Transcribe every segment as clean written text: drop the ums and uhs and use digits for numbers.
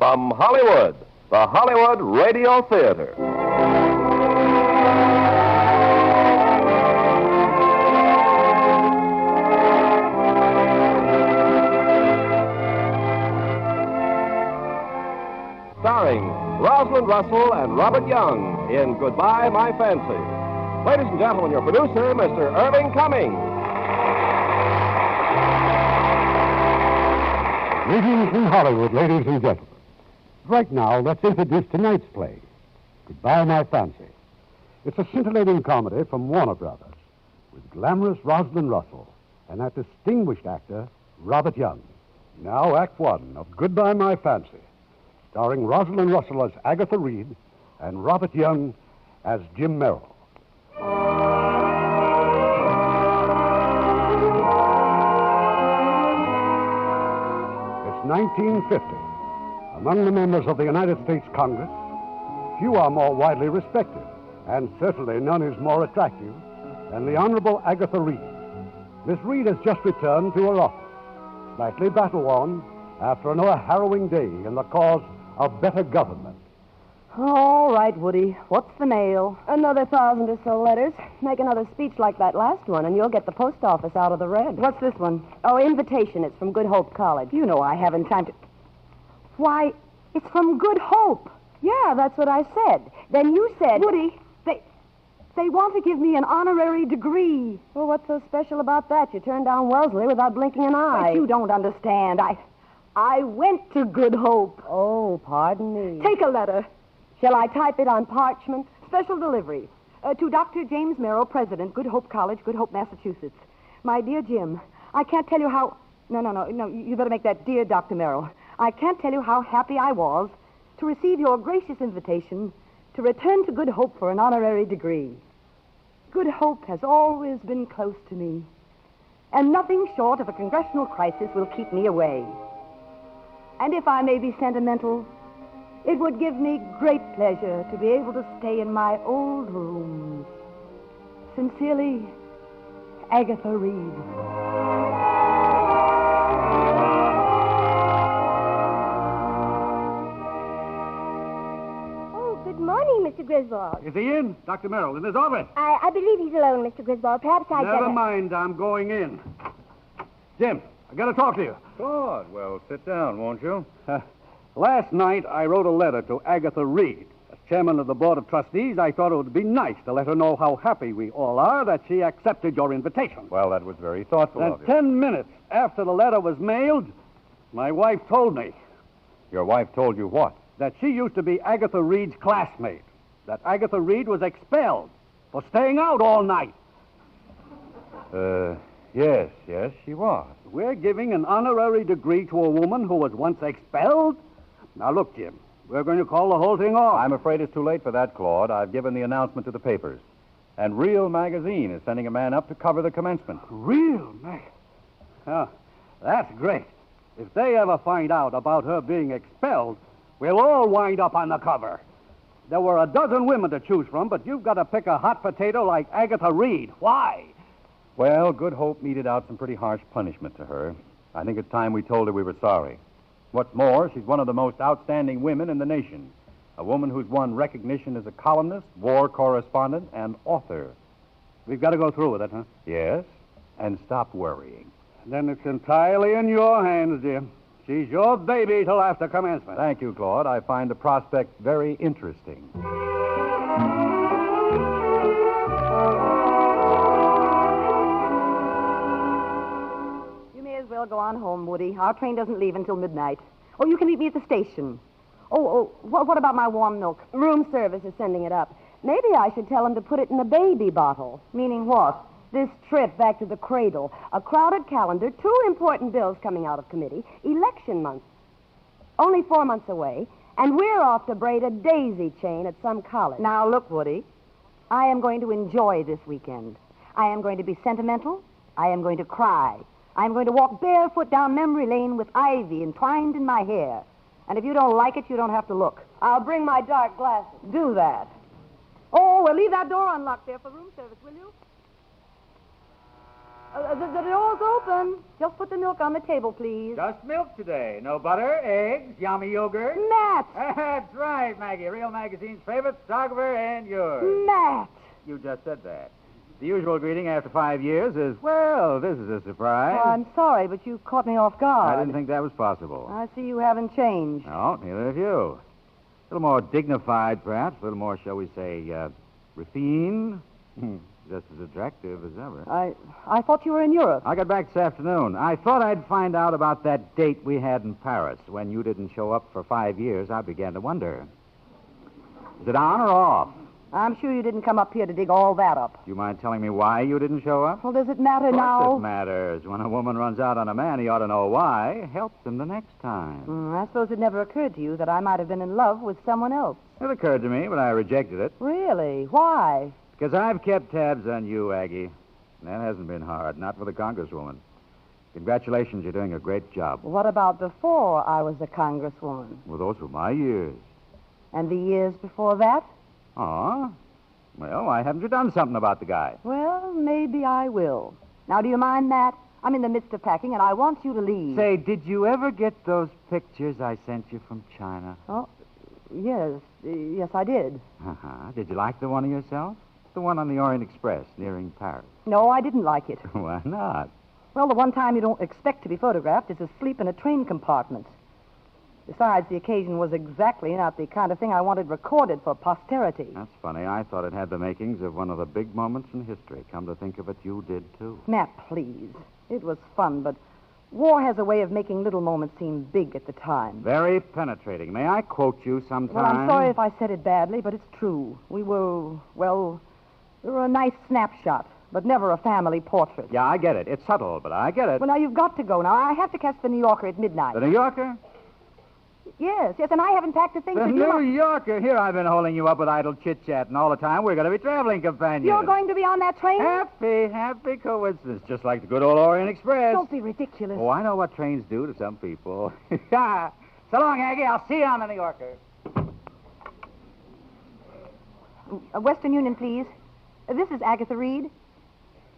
From Hollywood, the Hollywood Radio Theatre. Starring Rosalind Russell and Robert Young in Goodbye, My Fancy. Ladies and gentlemen, your producer, Mr. Irving Cummings. Greetings from Hollywood, ladies and gentlemen. Right now, let's introduce tonight's play, Goodbye, My Fancy. It's a scintillating comedy from Warner Brothers with glamorous Rosalind Russell and that distinguished actor, Robert Young. Now, Act One of Goodbye, My Fancy, starring Rosalind Russell as Agatha Reed and Robert Young as Jim Merrill. It's 1950. Among the members of the United States Congress, few are more widely respected, and certainly none is more attractive than the Honorable Agatha Reed. Miss Reed has just returned to her office, slightly battle-worn after another harrowing day in the cause of better government. All right, Woody. What's the mail? Another 1,000 or so letters. Make another speech like that last one, and you'll get the post office out of the red. What's this one? Oh, invitation. It's from Good Hope College. You know I haven't time to... Why, it's from Good Hope. Yeah, that's what I said. Then you said... Woody, they want to give me an honorary degree. Well, what's so special about that? You turned down Wellesley without blinking an eye. But you don't understand. I went to Good Hope. Oh, pardon me. Take a letter. Shall I type it on parchment? Special delivery. To Dr. James Merrill, President, Good Hope College, Good Hope, Massachusetts. My dear Jim, I can't tell you how... No, you better make that dear Dr. Merrill. I can't tell you how happy I was to receive your gracious invitation to return to Good Hope for an honorary degree. Good Hope has always been close to me, and nothing short of a congressional crisis will keep me away. And if I may be sentimental, it would give me great pleasure to be able to stay in my old rooms. Sincerely, Agatha Reed. Good morning, Mr. Griswold. Is he in? Dr. Merrill, in his office. I believe he's alone, Mr. Griswold. Perhaps I'd Never better... mind, I'm going in. Jim, I got to talk to you. Good. Well, sit down, won't you? Last night, I wrote a letter to Agatha Reed. As chairman of the Board of Trustees, I thought it would be nice to let her know how happy we all are that she accepted your invitation. Well, that was very thoughtful of And you. 10 minutes after the letter was mailed, my wife told me Your wife told you what? that she used to be Agatha Reed's classmate, that Agatha Reed was expelled for staying out all night. Yes, she was. We're giving an honorary degree to a woman who was once expelled? Now, look, Jim, we're going to call the whole thing off. I'm afraid it's too late for that, Claude. I've given the announcement to the papers. And Real Magazine is sending a man up to cover the commencement. Real, man. Oh, that's great. If they ever find out about her being expelled, we'll all wind up on the cover. There were a dozen women to choose from, but you've got to pick a hot potato like Agatha Reed. Why? Well, Good Hope meted out some pretty harsh punishment to her. I think it's time we told her we were sorry. What's more, she's one of the most outstanding women in the nation. A woman who's won recognition as a columnist, war correspondent, and author. We've got to go through with it, huh? Yes, and stop worrying. Then it's entirely in your hands, Jim. She's your baby till after commencement. Thank you, Claude. I find the prospect very interesting. You may as well go on home, Woody. Our train doesn't leave until midnight. Oh, you can meet me at the station. What about my warm milk? Room service is sending it up. Maybe I should tell him to put it in a baby bottle. Meaning what? This trip back to the cradle, a crowded calendar, 2 important bills coming out of committee, election month. Only 4 months away, and we're off to braid a daisy chain at some college. Now, look, Woody. I am going to enjoy this weekend. I am going to be sentimental. I am going to cry. I am going to walk barefoot down memory lane with ivy entwined in my hair. And if you don't like it, you don't have to look. I'll bring my dark glasses. Do that. Oh, well, leave that door unlocked there for room service, will you? The door's open. Just put the milk on the table, please. Just milk today. No butter, eggs, yummy yogurt. Matt! That's right, Maggie. Real Magazine's favorite photographer and yours. Matt! You just said that. The usual greeting after 5 years is, well, this is a surprise. Oh, I'm sorry, but you caught me off guard. I didn't think that was possible. I see you haven't changed. No, neither have you. A little more dignified, perhaps. A little more, shall we say, refined. Just as attractive as ever. I thought you were in Europe. I got back this afternoon. I thought I'd find out about that date we had in Paris. When you didn't show up for 5 years, I began to wonder. Is it on or off? I'm sure you didn't come up here to dig all that up. Do you mind telling me why you didn't show up? Well, does it matter Of now? course it matters. When a woman runs out on a man, he ought to know why. Helps him the next time. I suppose it never occurred to you that I might have been in love with someone else. It occurred to me, but I rejected it. Really? Why? Because I've kept tabs on you, Aggie. And that hasn't been hard, not with a congresswoman. Congratulations, you're doing a great job. What about before I was a congresswoman? Well, those were my years. And the years before that? Oh? Well, why haven't you done something about the guy? Well, maybe I will. Now, do you mind, Matt? I'm in the midst of packing, and I want you to leave. Say, did you ever get those pictures I sent you from China? Oh, yes. Yes, I did. Uh-huh. Did you like the one of yourself? The one on the Orient Express nearing Paris. No, I didn't like it. Why not? Well, the one time you don't expect to be photographed is asleep in a train compartment. Besides, the occasion was exactly not the kind of thing I wanted recorded for posterity. That's funny. I thought it had the makings of one of the big moments in history. Come to think of it, you did, too. Matt, please. It was fun, but war has a way of making little moments seem big at the time. Very penetrating. May I quote you sometime? Well, I'm sorry if I said it badly, but it's true. We were a nice snapshot, but never a family portrait. Yeah, I get it. It's subtle, but I get it. Well, now, you've got to go. Now, I have to catch the New Yorker at midnight. The New Yorker? Yes, and I haven't packed a thing The for New Yorker. Here I've been holding you up with idle chit-chat, and all the time we're going to be traveling companions. You're going to be on that train? Happy coincidence, just like the good old Orient Express. Don't be ridiculous. Oh, I know what trains do to some people. So long, Aggie. I'll see you on the New Yorker. Western Union, please. This is Agatha Reed.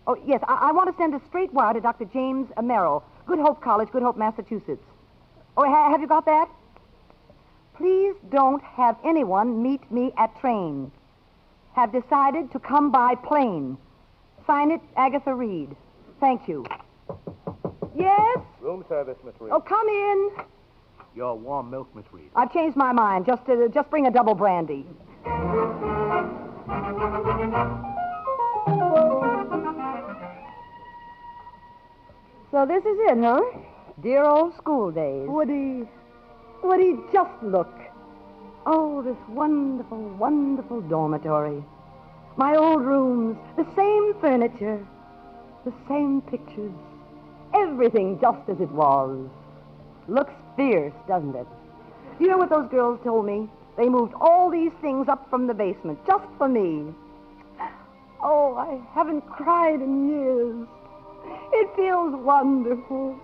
Oh, yes, I want to send a straight wire to Dr. James Merrill, Good Hope College, Good Hope, Massachusetts. Oh, have you got that? Please don't have anyone meet me at train. Have decided to come by plane. Sign it, Agatha Reed. Thank you. Yes? Room service, Miss Reed. Oh, come in. Your warm milk, Miss Reed. I've changed my mind. Just bring a double brandy. So this is it, huh? Dear old school days. Woody, just look. Oh, this wonderful, wonderful dormitory. My old rooms, the same furniture, the same pictures. Everything just as it was. Looks fierce, doesn't it? Do you know what those girls told me? They moved all these things up from the basement just for me. Oh, I haven't cried in years. It feels wonderful.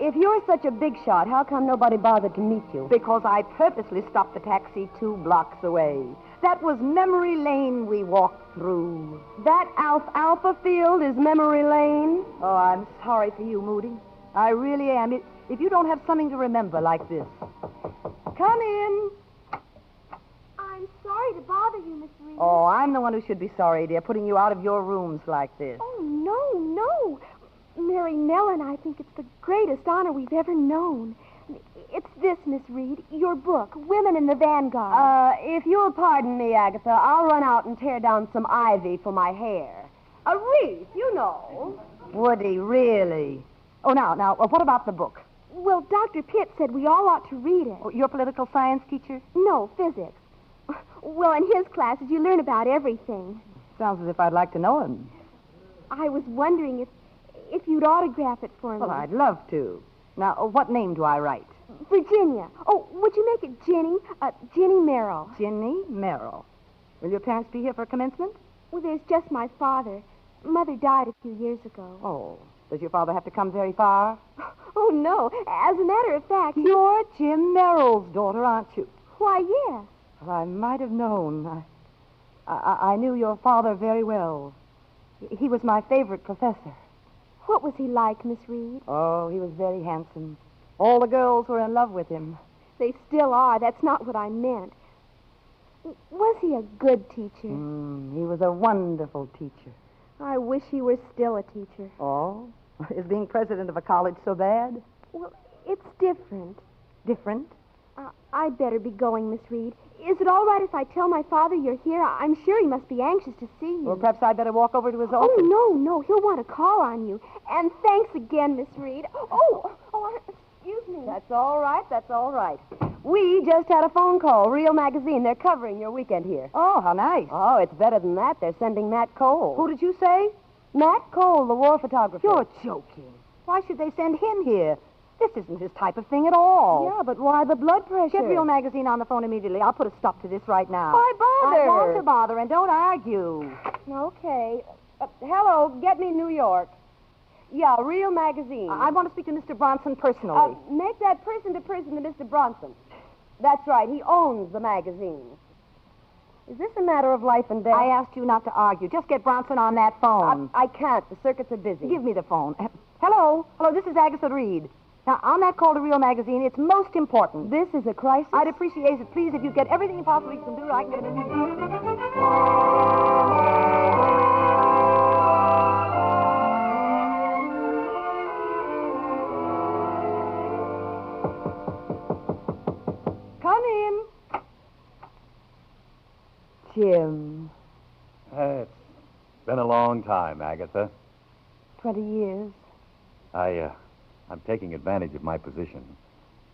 If you're such a big shot, how come nobody bothered to meet you? Because I purposely stopped the taxi 2 blocks away. That was memory lane we walked through. That alfalfa field is memory lane. Oh, I'm sorry for you, Moody. I really am. If you don't have something to remember like this. Come in. I'm sorry to bother you, Miss Reed. Oh, I'm the one who should be sorry, dear, putting you out of your rooms like this. Oh, no. Mary Nell and I think it's the greatest honor we've ever known. It's this, Miss Reed, your book, Women in the Vanguard. If you'll pardon me, Agatha, I'll run out and tear down some ivy for my hair. A wreath, you know. Woody, really? Oh, now, what about the book? Well, Dr. Pitt said we all ought to read it. Oh, your political science teacher? No, physics. Well, in his classes, you learn about everything. Sounds as if I'd like to know him. I was wondering if you'd autograph it for me. Well, I'd love to. Now, what name do I write? Virginia. Oh, would you make it Ginny? Ginny Merrill. Ginny Merrill. Will your parents be here for commencement? Well, there's just my father. Mother died a few years ago. Oh, does your father have to come very far? Oh, no. As a matter of fact... You're Jim Merrill's daughter, aren't you? Why, yes. Well, I might have known. I knew your father very well. He was my favorite professor. What was he like, Miss Reed? Oh, he was very handsome. All the girls were in love with him. They still are. That's not what I meant. Was he a good teacher? He was a wonderful teacher. I wish he were still a teacher. Oh? Is being president of a college so bad? Well, it's different. Different? I'd better be going, Miss Reed. Is it all right if I tell my father you're here? I'm sure he must be anxious to see you. Well, perhaps I'd better walk over to his Oh, office. no. He'll want to call on you. And thanks again, Miss Reed. Excuse me. That's all right. We just had a phone call. Real Magazine. They're covering your weekend here. Oh, how nice. Oh, it's better than that. They're sending Matt Cole. Who did you say? Matt Cole, the war photographer. You're joking. Why should they send him here? This isn't his type of thing at all. Yeah, but why the blood pressure? Get Real Magazine on the phone immediately. I'll put a stop to this right now. Why bother? I want to bother, and don't argue. Okay. Hello, get me New York. Yeah, Real Magazine. I want to speak to Mr. Bronson personally. Make that person-to-person to Mr. Bronson. That's right. He owns the magazine. Is this a matter of life and death? I asked you not to argue. Just get Bronson on that phone. I can't. The circuits are busy. Give me the phone. Hello, this is Agatha Reed. Now, on that call to Real Magazine, it's most important. This is a crisis? I'd appreciate it, please, if you'd get everything you possibly can do. I can get it. Come in. Jim. It's been a long time, Agatha. 20 years. I'm taking advantage of my position.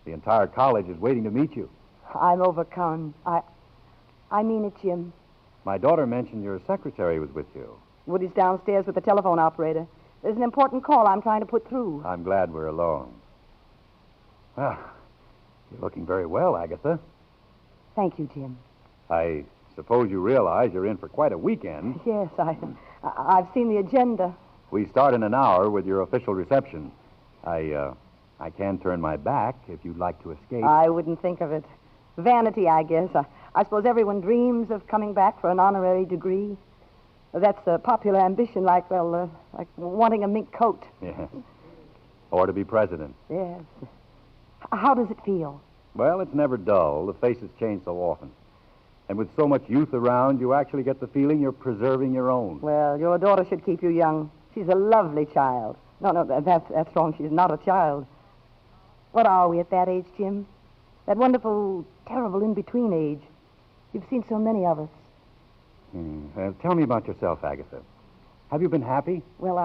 The entire college is waiting to meet you. I'm overcome. I mean it, Jim. My daughter mentioned your secretary was with you. Woody's downstairs with the telephone operator. There's an important call I'm trying to put through. I'm glad we're alone. Well, you're looking very well, Agatha. Thank you, Jim. I suppose you realize you're in for quite a weekend. Yes, I've seen the agenda. We start in an hour with your official reception. I can turn my back if you'd like to escape. I wouldn't think of it. Vanity, I guess. I suppose everyone dreams of coming back for an honorary degree. That's a popular ambition, like wanting a mink coat. Yes. Or to be president. Yes. How does it feel? Well, it's never dull. The faces change so often. And with so much youth around, you actually get the feeling you're preserving your own. Well, your daughter should keep you young. She's a lovely child. No, that's wrong. She's not a child. What are we at that age, Jim? That wonderful, terrible in-between age. You've seen so many of us. Tell me about yourself, Agatha. Have you been happy? Well,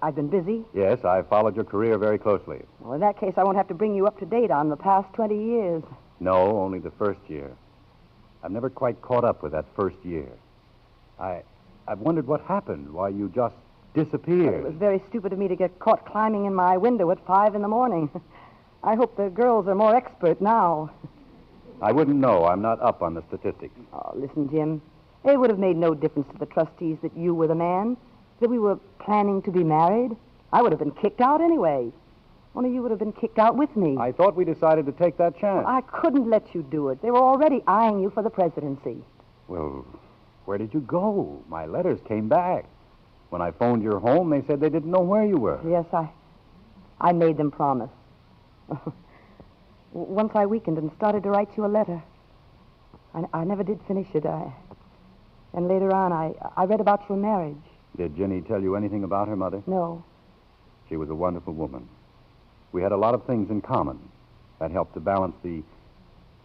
I've been busy. Yes, I followed your career very closely. Well, in that case, I won't have to bring you up to date on the past 20 years. No, only the first year. I've never quite caught up with that first year. I've wondered what happened, why you just disappeared. It was very stupid of me to get caught climbing in my window at 5 a.m. I hope the girls are more expert now. I wouldn't know. I'm not up on the statistics. Oh, listen, Jim. It would have made no difference to the trustees that you were the man, that we were planning to be married. I would have been kicked out anyway. Only you would have been kicked out with me. I thought we decided to take that chance. I couldn't let you do it. They were already eyeing you for the presidency. Well, where did you go? My letters came back. When I phoned your home, they said they didn't know where you were. Yes, I made them promise. Once I weakened and started to write you a letter. I never did finish it. And later on, I read about your marriage. Did Jenny tell you anything about her mother? No. She was a wonderful woman. We had a lot of things in common. That helped to balance the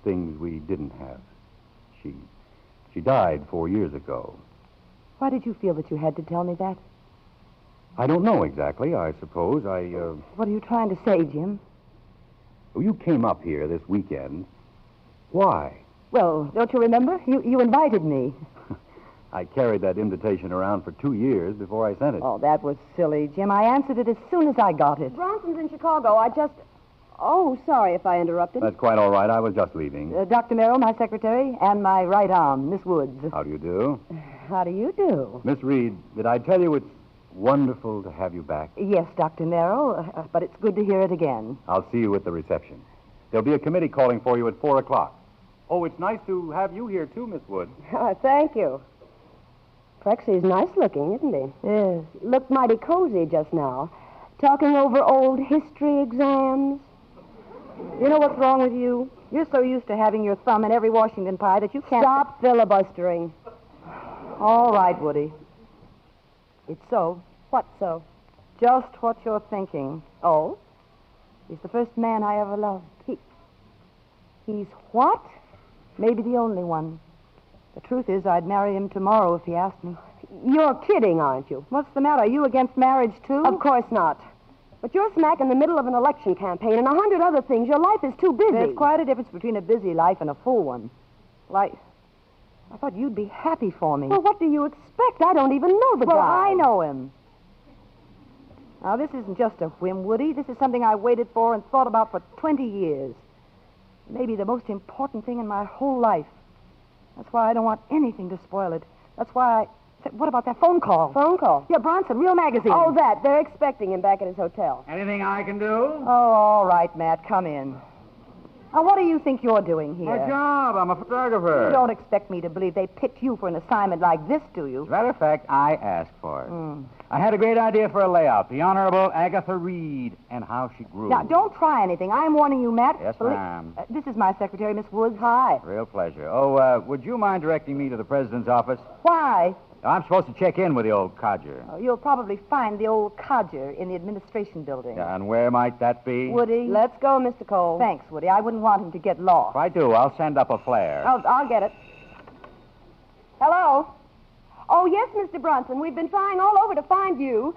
things we didn't have. She died 4 years ago. Why did you feel that you had to tell me that? I don't know exactly. I suppose What are you trying to say, Jim? Well, you came up here this weekend. Why? Well, don't you remember? You invited me. I carried that invitation around for 2 years before I sent it. Oh, that was silly, Jim. I answered it as soon as I got it. Bronson's in Chicago. Oh, sorry if I interrupted. That's quite all right. I was just leaving. Dr. Merrill, my secretary, and my right arm, Miss Woods. How do you do? How do you do? Miss Reed, did I tell you it's wonderful to have you back? Yes, Dr. Merrill, but it's good to hear it again. I'll see you at the reception. There'll be a committee calling for you at 4 o'clock. Oh, it's nice to have you here, too, Miss Woods. Thank you. Prexy's nice looking, isn't he? Yes. Looked mighty cozy just now. Talking over old history exams. You know what's wrong with you? You're so used to having your thumb in every Washington pie that you can't... Stop filibustering. All right, Woody. It's so. What so? Just what you're thinking. Oh? He's the first man I ever loved. He's what? Maybe the only one. The truth is, I'd marry him tomorrow if he asked me. You're kidding, aren't you? What's the matter? Are you against marriage, too? Of course not. But you're smack in the middle of an election campaign and 100 other things. Your life is too busy. There's quite a difference between a busy life and a full one. Well, I thought you'd be happy for me. Well, what do you expect? I don't even know the guy. Well, I know him. Now, this isn't just a whim, Woody. This is something I waited for and thought about for 20 years. Maybe the most important thing in my whole life. That's why I don't want anything to spoil it. That's why I... What about that phone call? Phone call? Yeah, Bronson, Real Magazine. Oh, that. They're expecting him back at his hotel. Anything I can do? Oh, all right, Matt, come in. Now, what do you think you're doing here? My job. I'm a photographer. You don't expect me to believe they picked you for an assignment like this, do you? As a matter of fact, I asked for it. I had a great idea for a layout. The Honorable Agatha Reed and how she grew. Now, don't try anything. I'm warning you, Matt. Yes, ma'am. This is my secretary, Miss Woods. Hi. Real pleasure. Oh, would you mind directing me to the president's office? Why? I'm supposed to check in with the old codger. Oh, you'll probably find the old codger in the administration building. Yeah, and where might that be? Woody? Let's go, Mr. Cole. Thanks, Woody. I wouldn't want him to get lost. If I do, I'll send up a flare. I'll get it. Hello? Oh, yes, Mr. Bronson. We've been trying all over to find you.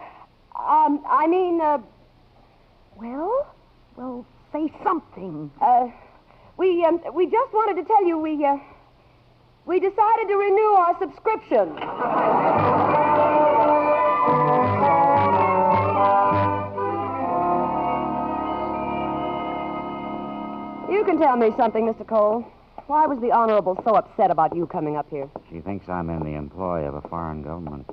Well, say something. We just wanted to tell you we decided to renew our subscription. You can tell me something, Mr. Cole. Why was the Honorable so upset about you coming up here? She thinks I'm in the employ of a foreign government.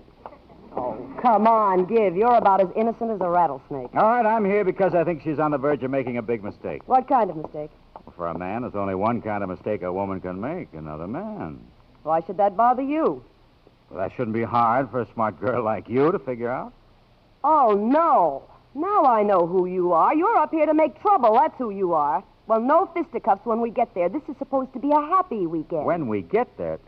Oh, come on, give. You're about as innocent as a rattlesnake. All right, I'm here because I think she's on the verge of making a big mistake. What kind of mistake? For a man, there's only one kind of mistake a woman can make, another man. Why should that bother you? Well, that shouldn't be hard for a smart girl like you to figure out. Oh, no. Now I know who you are. You're up here to make trouble. That's who you are. Well, no fisticuffs when we get there. This is supposed to be a happy weekend. When we get there...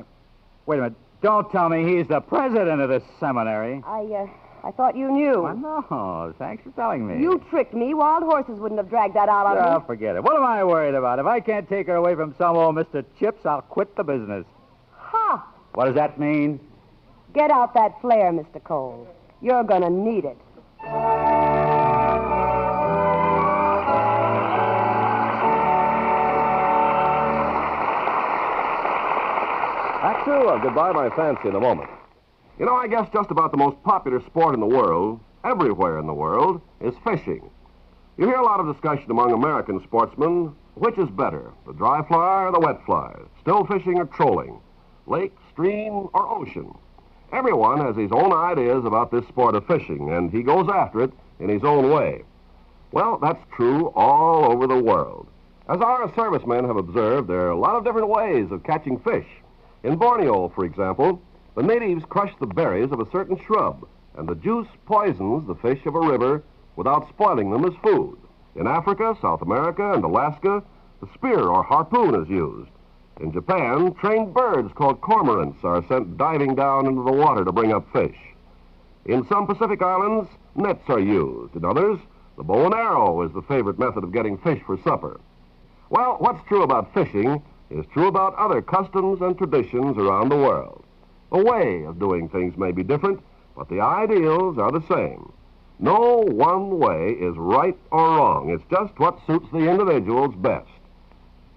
Wait a minute. Don't tell me he's the president of this seminary. I thought you knew. Well, no. Thanks for telling me. You tricked me. Wild horses wouldn't have dragged that out on me. Forget it. What am I worried about? If I can't take her away from some old Mr. Chips, I'll quit the business. Ha! What does that mean? Get out that flare, Mr. Cole. You're gonna need it. Act 2 of Goodbye, My Fancy in a moment. You know, I guess just about the most popular sport in the world, everywhere in the world, is fishing. You hear a lot of discussion among American sportsmen. Which is better, the dry fly or the wet fly? Still fishing or trolling? Lake, stream, or ocean? Everyone has his own ideas about this sport of fishing, and he goes after it in his own way. Well, that's true all over the world. As our servicemen have observed, there are a lot of different ways of catching fish. In Borneo, for example, the natives crush the berries of a certain shrub, and the juice poisons the fish of a river without spoiling them as food. In Africa, South America, and Alaska, the spear or harpoon is used. In Japan, trained birds called cormorants are sent diving down into the water to bring up fish. In some Pacific islands, nets are used. In others, the bow and arrow is the favorite method of getting fish for supper. Well, what's true about fishing is true about other customs and traditions around the world. The way of doing things may be different, but the ideals are the same. No one way is right or wrong. It's just what suits the individuals best.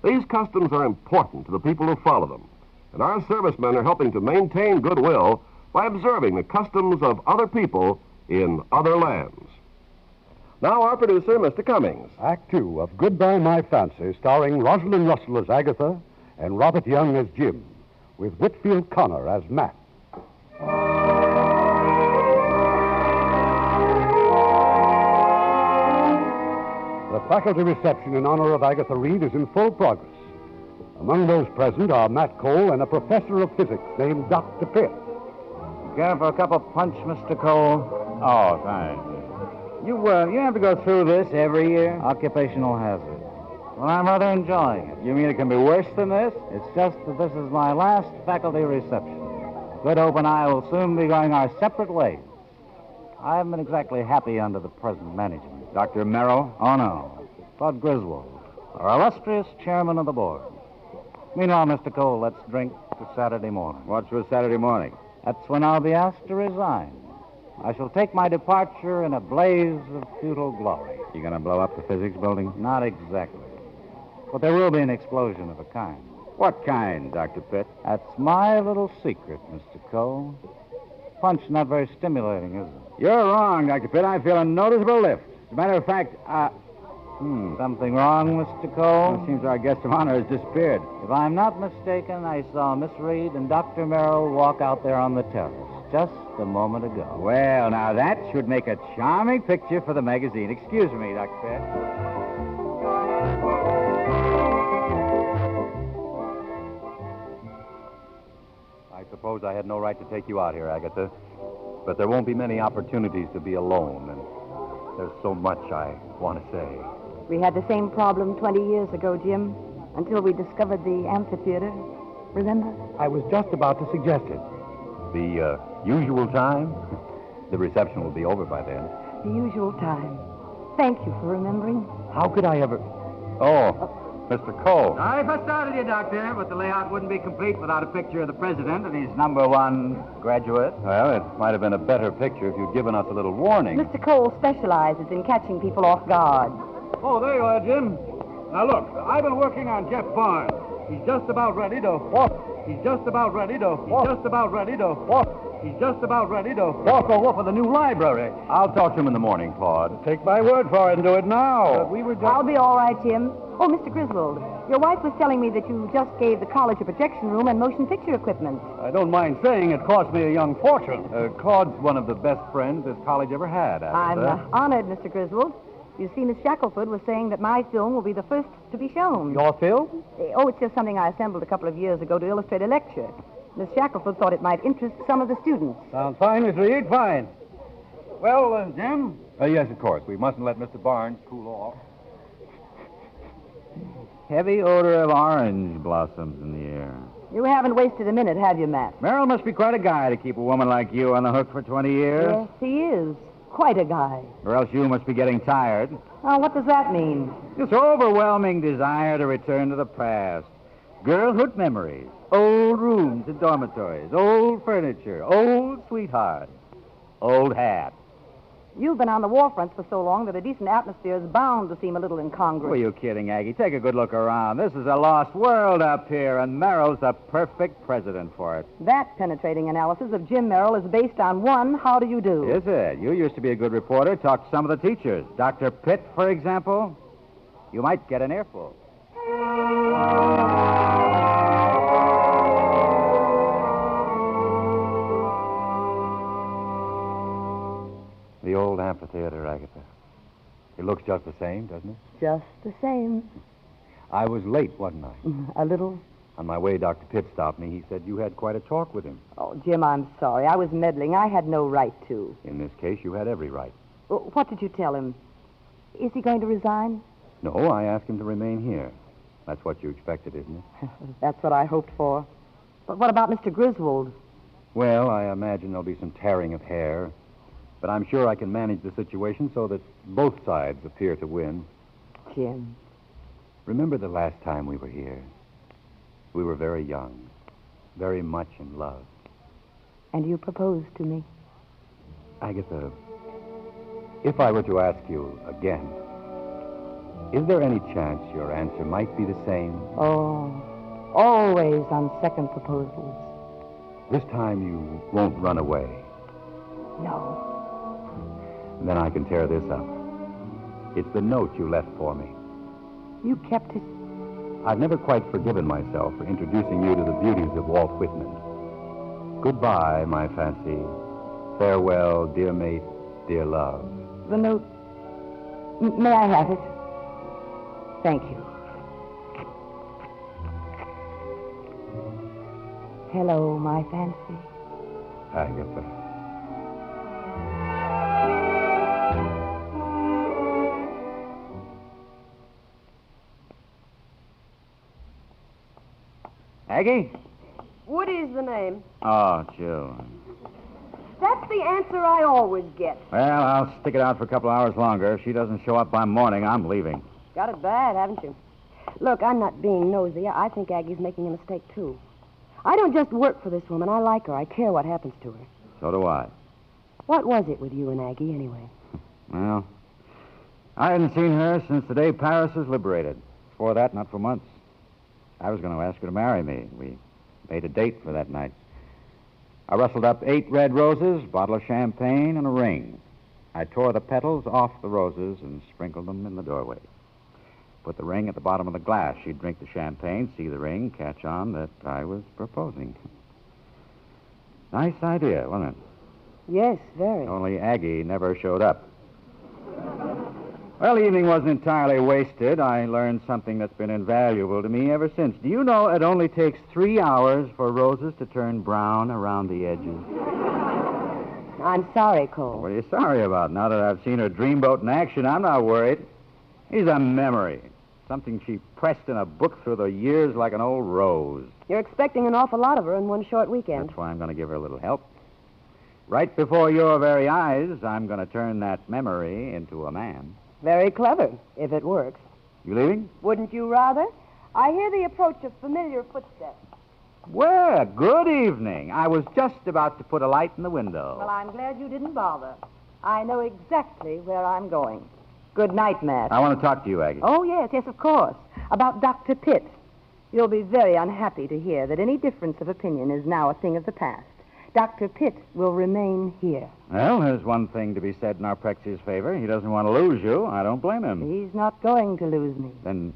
These customs are important to the people who follow them, and our servicemen are helping to maintain goodwill by observing the customs of other people in other lands. Now, our producer, Mr. Cummings. Act 2 of Goodbye, My Fancy, starring Rosalind Russell as Agatha and Robert Young as Jim, with Whitfield Connor as Matt. The faculty reception in honor of Agatha Reed is in full progress. Among those present are Matt Cole and a professor of physics named Dr. Pitt. Care for a cup of punch, Mr. Cole? Oh, thanks. You have to go through this every year? Occupational hazard. Well, I'm rather enjoying it. You mean it can be worse than this? It's just that this is my last faculty reception. Good Hope and I will soon be going our separate ways. I haven't been exactly happy under the present management. Dr. Merrill? Oh, no. Bud Griswold, our illustrious chairman of the board. Meanwhile, Mr. Cole, let's drink to Saturday morning. What's for Saturday morning? That's when I'll be asked to resign. I shall take my departure in a blaze of futile glory. You gonna blow up the physics building? Not exactly. But there will be an explosion of a kind. What kind, Dr. Pitt? That's my little secret, Mr. Cole. Punch not very stimulating, is it? You're wrong, Dr. Pitt. I feel a noticeable lift. As a matter of fact, Something wrong, Mr. Cole? It seems our guest of honor has disappeared. If I'm not mistaken, I saw Miss Reed and Dr. Merrill walk out there on the terrace just a moment ago. Well, now that should make a charming picture for the magazine. Excuse me, Dr. Pitt. I suppose I had no right to take you out here, Agatha. But there won't be many opportunities to be alone, and there's so much I want to say. We had the same problem 20 years ago, Jim, until we discovered the amphitheater. Remember? I was just about to suggest it. The usual time? The reception will be over by then. The usual time. Thank you for remembering. How could I ever... Oh, Mr. Cole. Sorry if I startled you, Doctor, but the layout wouldn't be complete without a picture of the president and his #1 graduate. Well, it might have been a better picture if you'd given us a little warning. Mr. Cole specializes in catching people off guard. Oh, there you are, Jim. Now, look, I've been working on Jeff Barnes. He's just about ready to walk. He's just about ready to walk. He's just about ready to walk. He's just about ready to walk over for the new library. I'll talk to him in the morning, Claude. Take my word for it and do it now. I'll be all right, Jim. Oh, Mr. Griswold, your wife was telling me that you just gave the college a projection room and motion picture equipment. I don't mind saying it cost me a young fortune. Claude's one of the best friends this college ever had, I'm Agatha. honored, Mr. Griswold. You see, Miss Shackelford was saying that my film will be the first to be shown. Your film? Oh, it's just something I assembled a couple of years ago to illustrate a lecture. Miss Shackelford thought it might interest some of the students. Sounds fine, Miss Reed, fine. Well, Jim? Yes, of course. We mustn't let Mr. Barnes cool off. Heavy odor of orange blossoms in the air. You haven't wasted a minute, have you, Matt? Merrill must be quite a guy to keep a woman like you on the hook for 20 years. Yes, he is. Quite a guy. Or else you must be getting tired. Oh, what does that mean? This overwhelming desire to return to the past. Girlhood memories, old rooms and dormitories, old furniture, old sweethearts, old hats. You've been on the war front for so long that a decent atmosphere is bound to seem a little incongruous. Who are you kidding, Aggie? Take a good look around. This is a lost world up here, and Merrill's the perfect president for it. That penetrating analysis of Jim Merrill is based on one, how do you do? Is it? You used to be a good reporter. Talk to some of the teachers. Dr. Pitt, for example. You might get an earful. The old amphitheater, Agatha. It looks just the same, doesn't it? Just the same. I was late, wasn't I? A little. On my way, Dr. Pitt stopped me. He said you had quite a talk with him. Oh, Jim, I'm sorry. I was meddling. I had no right to. In this case, you had every right. What did you tell him? Is he going to resign? No, I asked him to remain here. That's what you expected, isn't it? That's what I hoped for. But what about Mr. Griswold? Well, I imagine there'll be some tearing of hair. But I'm sure I can manage the situation so that both sides appear to win. Jim. Remember the last time we were here? We were very young, very much in love. And you proposed to me. Agatha, if I were to ask you again, is there any chance your answer might be the same? Oh, always on second proposals. This time you won't run away. No. Then I can tear this up. It's the note you left for me. You kept it. I've never quite forgiven myself for introducing you to the beauties of Walt Whitman. Goodbye, my fancy. Farewell, dear mate, dear love. The note. May I have it? Thank you. Hello, my fancy. Agatha. Aggie? Woody's the name. Oh, Joe. That's the answer I always get. Well, I'll stick it out for a couple hours longer. If she doesn't show up by morning, I'm leaving. Got it bad, haven't you? Look, I'm not being nosy. I think Aggie's making a mistake, too. I don't just work for this woman. I like her. I care what happens to her. So do I. What was it with you and Aggie, anyway? Well, I hadn't seen her since the day Paris was liberated. Before that, not for months. I was going to ask her to marry me. We made a date for that night. I rustled up 8 red roses, a bottle of champagne, and a ring. I tore the petals off the roses and sprinkled them in the doorway. Put the ring at the bottom of the glass. She'd drink the champagne, see the ring, catch on that I was proposing. Nice idea, wasn't it? Yes, very. Only Aggie never showed up. Well, the evening wasn't entirely wasted. I learned something that's been invaluable to me ever since. Do you know it only takes 3 hours for roses to turn brown around the edges? I'm sorry, Cole. What are you sorry about? Now that I've seen her dreamboat in action, I'm not worried. He's a memory. Something she pressed in a book through the years like an old rose. You're expecting an awful lot of her in one short weekend. That's why I'm going to give her a little help. Right before your very eyes, I'm going to turn that memory into a man. Very clever, if it works. You leaving? Wouldn't you rather? I hear the approach of familiar footsteps. Well, good evening. I was just about to put a light in the window. Well, I'm glad you didn't bother. I know exactly where I'm going. Good night, Matt. I want to talk to you, Aggie. Oh, yes, of course. About Dr. Pitt. You'll be very unhappy to hear that any difference of opinion is now a thing of the past. Dr. Pitt will remain here. Well, there's one thing to be said in our Prexy's favor. He doesn't want to lose you. I don't blame him. He's not going to lose me. Then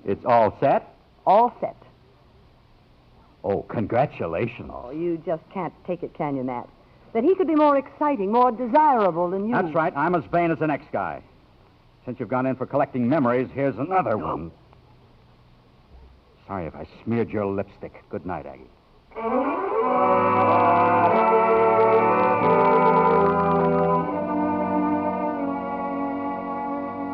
it's all set? All set. Oh, congratulations. Oh, you just can't take it, can you, Matt? That he could be more exciting, more desirable than you. That's right. I'm as vain as the next guy. Since you've gone in for collecting memories, here's another one. Sorry if I smeared your lipstick. Good night, Aggie.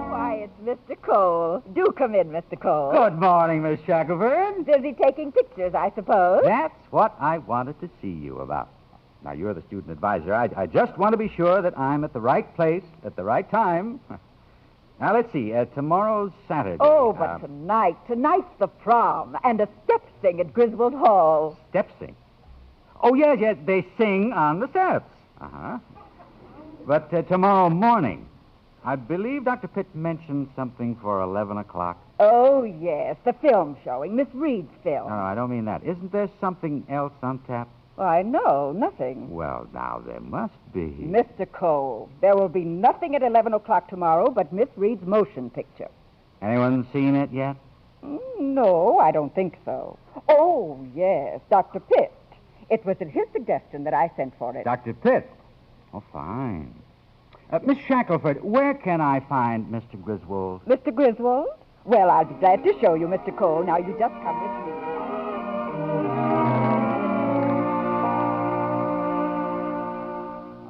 Why, it's Mr. Cole. Do come in, Mr. Cole. Good morning, Miss Shackelford. Busy taking pictures, I suppose. That's what I wanted to see you about. Now, you're the student advisor. I just want to be sure that I'm at the right place at the right time. Now, let's see. Tomorrow's Saturday. Oh, but tonight's the prom, and a step sing at Griswold Hall. Step sing? Oh, yes, they sing on the steps. Uh-huh. But tomorrow morning, I believe Dr. Pitt mentioned something for 11 o'clock. Oh, yes, the film showing, Miss Reed's film. No, I don't mean that. Isn't there something else on tap? Why, no, nothing. Well, now, there must be. Mr. Cole, there will be nothing at 11 o'clock tomorrow but Miss Reed's motion picture. Anyone seen it yet? No, I don't think so. Oh, yes, Dr. Pitt. It was at his suggestion that I sent for it. Dr. Pitt? Oh, fine. Miss Shackelford, where can I find Mr. Griswold? Mr. Griswold? Well, I'll be glad to show you, Mr. Cole. Now, you just come with me.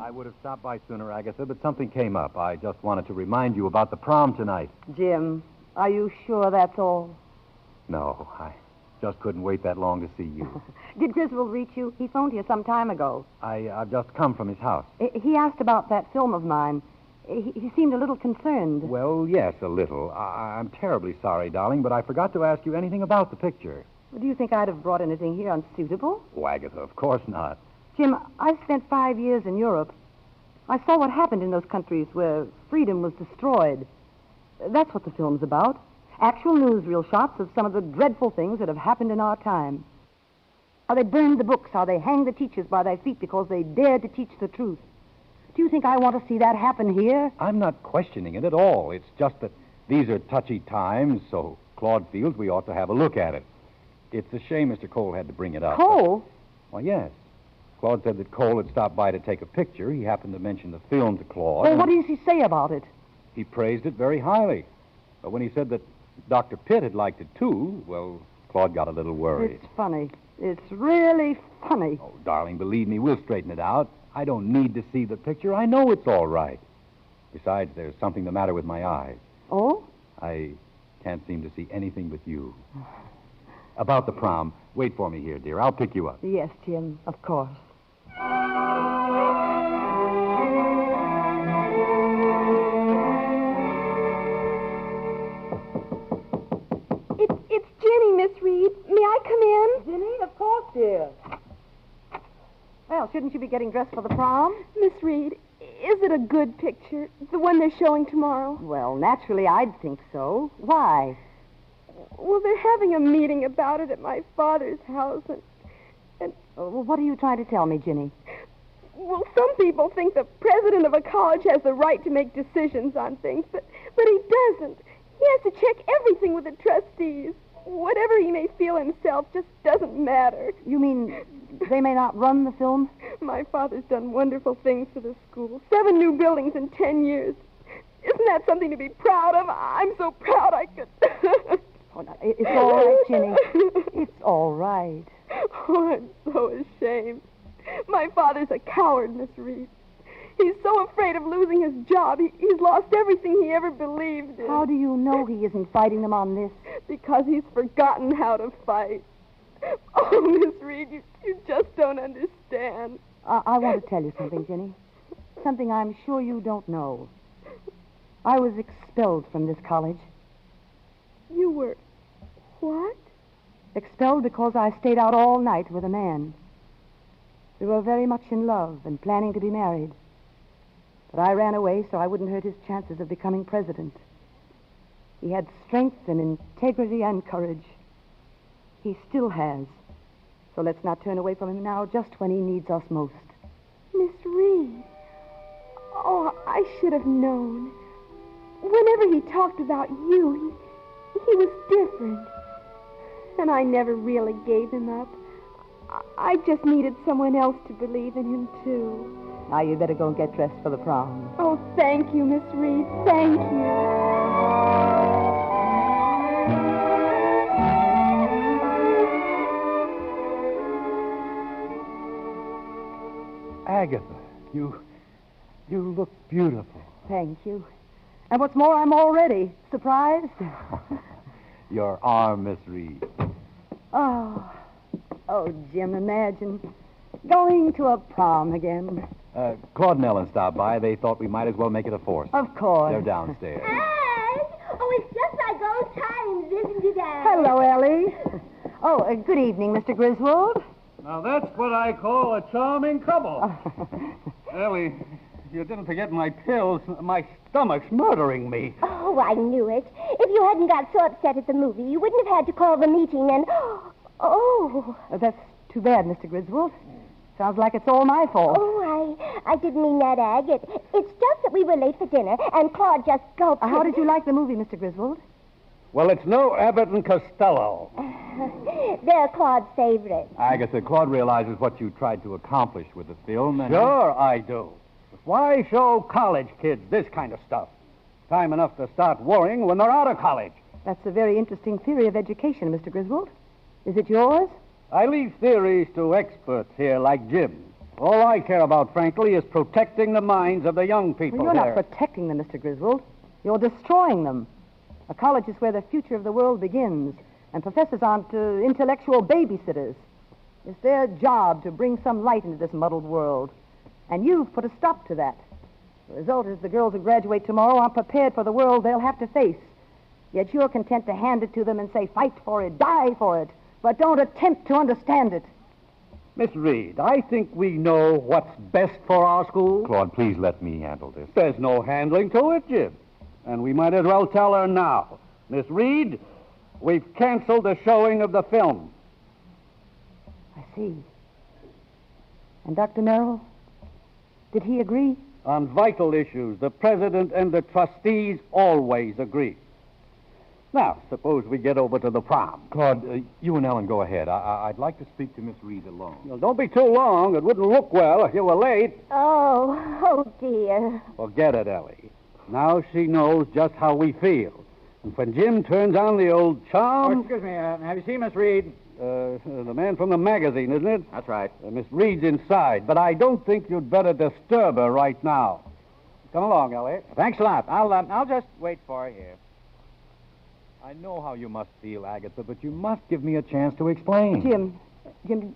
I would have stopped by sooner, Agatha, but something came up. I just wanted to remind you about the prom tonight. Jim, are you sure that's all? No, I just couldn't wait that long to see you. Did Griswold reach you? He phoned here some time ago. I've just come from his house. He asked about that film of mine. He seemed a little concerned. Well, yes, a little. I'm terribly sorry, darling, but I forgot to ask you anything about the picture. Do you think I'd have brought anything here unsuitable? Oh, Agatha, of course not. Jim, I've spent 5 years in Europe. I saw what happened in those countries where freedom was destroyed. That's what the film's about. Actual newsreel shots of some of the dreadful things that have happened in our time. How they burned the books, how they hanged the teachers by their feet because they dared to teach the truth. Do you think I want to see that happen here? I'm not questioning it at all. It's just that these are touchy times, so Claude feels we ought to have a look at it. It's a shame Mr. Cole had to bring it up. Cole? Well, yes. Claude said that Cole had stopped by to take a picture. He happened to mention the film to Claude. Well, what does he say about it? He praised it very highly. But when he said that Dr. Pitt had liked it, too, well, Claude got a little worried. It's funny. It's really funny. Oh, darling, believe me, we'll straighten it out. I don't need to see the picture. I know it's all right. Besides, there's something the matter with my eyes. Oh? I can't seem to see anything but you. About the prom, wait for me here, dear. I'll pick you up. Yes, Jim, of course. It's Jenny, Miss Reed. May I come in? Jenny, of course, dear. Well, shouldn't you be getting dressed for the prom? Miss Reed, is it a good picture? The one they're showing tomorrow? Well, naturally, I'd think so. Why? Well, they're having a meeting about it at my father's house, and Well, what are you trying to tell me, Ginny? well, some people think the president of a college has the right to make decisions on things, but he doesn't. He has to check everything with the trustees. Whatever he may feel himself just doesn't matter. You mean they may not run the film? My father's done wonderful things for the school. 7 new buildings in 10 years. Isn't that something to be proud of? I'm so proud I could... Oh, no, it's all right, Ginny. It's all right. Oh, I'm so ashamed. My father's a coward, Miss Reed. He's so afraid of losing his job. He's lost everything he ever believed in. How do you know he isn't fighting them on this? Because he's forgotten how to fight. Oh, Miss Reed, you just don't understand. I want to tell you something, Ginny. Something I'm sure you don't know. I was expelled from this college. You were... what? Expelled because I stayed out all night with a man. We were very much in love and planning to be married. But I ran away so I wouldn't hurt his chances of becoming president. He had strength and integrity and courage. He still has. So let's not turn away from him now, just when he needs us most. Miss Reed. Oh, I should have known. Whenever he talked about you, he was different. And I never really gave him up. I just needed someone else to believe in him, too. Now you'd better go and get dressed for the prom. Oh, thank you, Miss Reed. Thank you. Agatha, you look beautiful. Thank you. And what's more, I'm already surprised. Your arm, Miss Reed. Oh, Jim, imagine going to a prom again. Claude and Ellen stopped by. They thought we might as well make it a fourth. Of course. They're downstairs. Hey! Oh, it's just like old times, isn't it, Anne? Hello, Ellie. Oh, good evening, Mr. Griswold. Now, that's what I call a charming couple. Ellie, you didn't forget my pills. My stomach's murdering me. Oh, I knew it. If you hadn't got so upset at the movie, you wouldn't have had to call the meeting and... Oh. That's too bad, Mr. Griswold. Sounds like it's all my fault. Oh, I didn't mean that, Ag. It's just that we were late for dinner, and Claude just gulped. How did you like the movie, Mr. Griswold? Well, it's no Abbott and Costello. They're Claude's favorite. Agatha, Claude realizes what you tried to accomplish with the film. And Sure I do. But why show college kids this kind of stuff? Time enough to start worrying when they're out of college. That's a very interesting theory of education, Mr. Griswold. Is it yours? I leave theories to experts here like Jim. All I care about, frankly, is protecting the minds of the young people Well, you're here. not protecting them, Mr. Griswold. You're destroying them. A college is where the future of the world begins, and professors aren't intellectual babysitters. It's their job to bring some light into this muddled world. And you've put a stop to that. The result is the girls who graduate tomorrow aren't prepared for the world they'll have to face. Yet you're content to hand it to them and say, fight for it, die for it, but don't attempt to understand it. Miss Reed, I think we know what's best for our school. Claude, please let me handle this. There's no handling to it, Jim. And we might as well tell her now. Miss Reed, we've canceled the showing of the film. I see. And Dr. Merrill, did he agree? On vital issues, the president and the trustees always agree. Now, suppose we get over to the prom. Claude, you and Ellen go ahead. I'd like to speak to Miss Reed alone. Well, don't be too long. It wouldn't look well if you were late. Oh, dear. Forget it, Ellie. Now she knows just how we feel. And when Jim turns on the old charm... Oh, excuse me, have you seen Miss Reed? The man from the magazine, isn't it? That's right. Miss Reed's inside, but I don't think you'd better disturb her right now. Come along, Elliot. Thanks a lot. I'll just wait for her here. I know how you must feel, Agatha, but you must give me a chance to explain. Jim,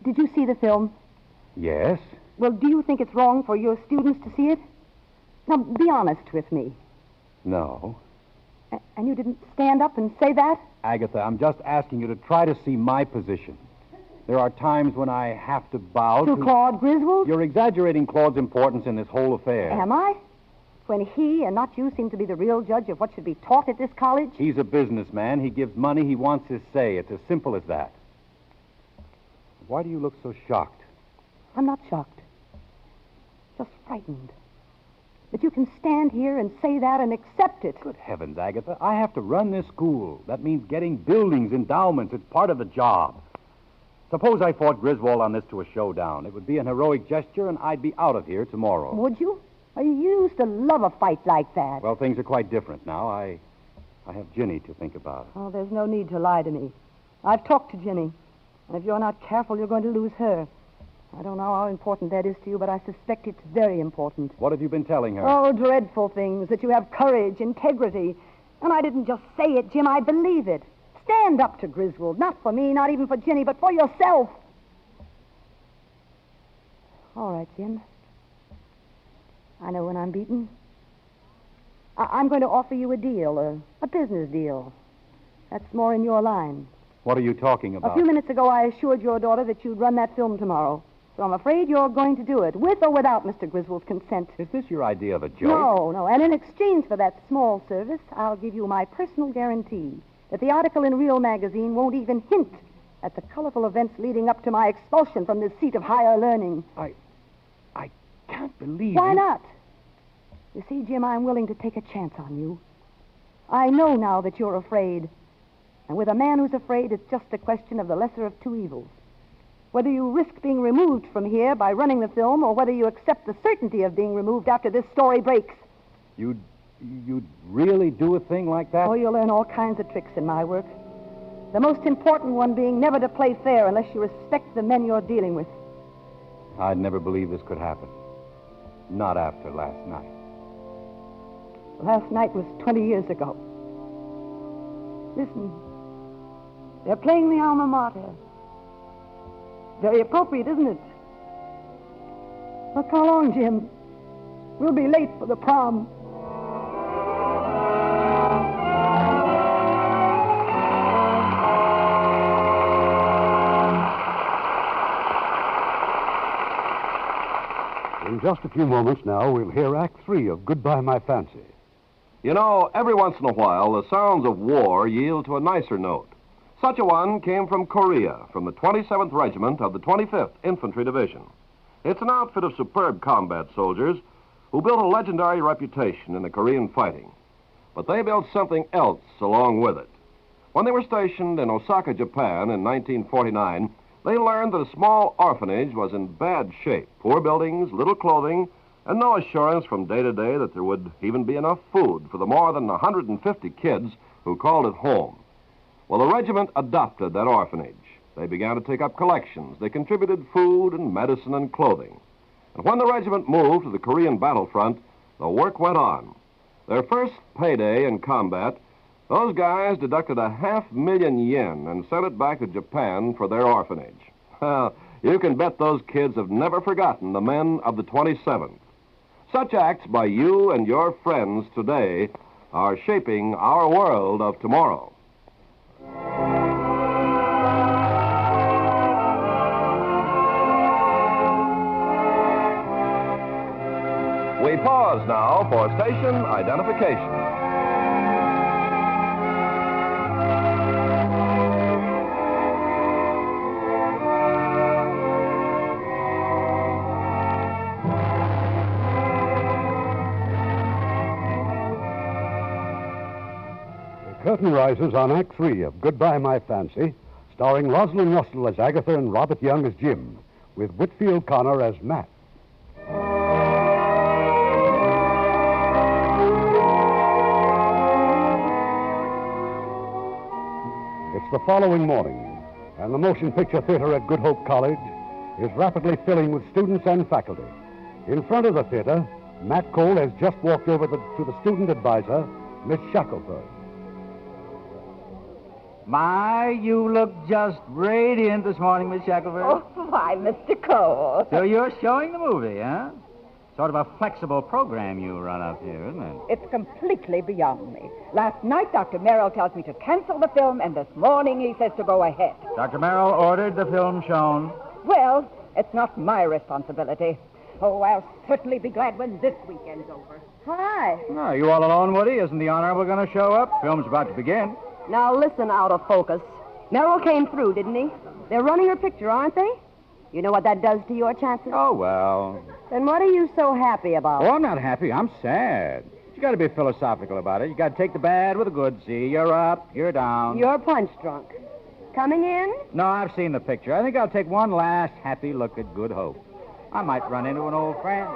did you see the film? Yes? Well, do you think it's wrong for your students to see it? Now, be honest with me. No. And you didn't stand up and say that? Agatha, I'm just asking you to try to see my position. There are times when I have to bow to Claude Griswold? You're exaggerating Claude's importance in this whole affair. Am I? When he and not you seem to be the real judge of what should be taught at this college? He's a businessman. He gives money. He wants his say. It's as simple as that. Why do you look so shocked? I'm not shocked. Just frightened. That you can stand here and say that and accept it. Good heavens, Agatha. I have to run this school. That means getting buildings, endowments. It's part of the job. Suppose I fought Griswold on this to a showdown. It would be an heroic gesture, and I'd be out of here tomorrow. Would you? You used to love a fight like that. Well, things are quite different now. I have Ginny to think about. Oh, there's no need to lie to me. I've talked to Ginny. And if you're not careful, you're going to lose her. I don't know how important that is to you, but I suspect it's very important. What have you been telling her? Oh, dreadful things, that you have courage, integrity. And I didn't just say it, Jim, I believe it. Stand up to Griswold, not for me, not even for Ginny, but for yourself. All right, Jim. I know when I'm beaten. I'm going to offer you a deal, a business deal. That's more in your line. What are you talking about? A few minutes ago, I assured your daughter that you'd run that film tomorrow. So I'm afraid you're going to do it, with or without Mr. Griswold's consent. Is this your idea of a joke? No. And in exchange for that small service, I'll give you my personal guarantee that the article in Real magazine won't even hint at the colorful events leading up to my expulsion from this seat of higher learning. I can't believe Why not? You see, Jim, I'm willing to take a chance on you. I know now that you're afraid. And with a man who's afraid, it's just a question of the lesser of two evils. Whether you risk being removed from here by running the film, or whether you accept the certainty of being removed after this story breaks. You'd really do a thing like that? Oh, you'll learn all kinds of tricks in my work. The most important one being never to play fair unless you respect the men you're dealing with. I'd never believe this could happen. Not after last night. Last night was 20 years ago. Listen. They're playing the alma mater. Very appropriate, isn't it? Look, how long, Jim? We'll be late for the prom. In just a few moments now, we'll hear Act 3 of Goodbye, My Fancy. You know, every once in a while, the sounds of war yield to a nicer note. Such a one came from Korea, from the 27th Regiment of the 25th Infantry Division. It's an outfit of superb combat soldiers who built a legendary reputation in the Korean fighting. But they built something else along with it. When they were stationed in Osaka, Japan in 1949, they learned that a small orphanage was in bad shape. Poor buildings, little clothing, and no assurance from day to day that there would even be enough food for the more than 150 kids who called it home. Well, the regiment adopted that orphanage. They began to take up collections. They contributed food and medicine and clothing. And when the regiment moved to the Korean battlefront, the work went on. Their first payday in combat, those guys deducted 500,000 yen and sent it back to Japan for their orphanage. Well, you can bet those kids have never forgotten the men of the 27th. Such acts by you and your friends today are shaping our world of tomorrow. We pause now for station identification. The curtain rises on Act 3 of Goodbye, My Fancy, starring Rosalind Russell as Agatha and Robert Young as Jim, with Whitfield Connor as Matt. It's the following morning, and the motion picture theater at Good Hope College is rapidly filling with students and faculty. In front of the theater, Matt Cole has just walked over to the student advisor, Miss Shackelford. My, you look just radiant this morning, Miss Shackelford. Oh, why, Mr. Cole. So you're showing the movie, huh? Sort of a flexible program you run up here, isn't it? It's completely beyond me. Last night, Dr. Merrill tells me to cancel the film, and this morning he says to go ahead. Dr. Merrill ordered the film shown. Well, it's not my responsibility. Oh, I'll certainly be glad when this weekend's over. Hi. No, you all alone, Woody? Isn't the honorary going to show up? Film's about to begin. Now listen, out of focus. Merrill came through, didn't he? They're running her picture, aren't they? You know what that does to your chances? Oh, well. Then what are you so happy about? Oh, I'm not happy. I'm sad. You got to be philosophical about it. You got to take the bad with the good. See, you're up, you're down. You're punch drunk. Coming in? No, I've seen the picture. I think I'll take one last happy look at Good Hope. I might run into an old friend.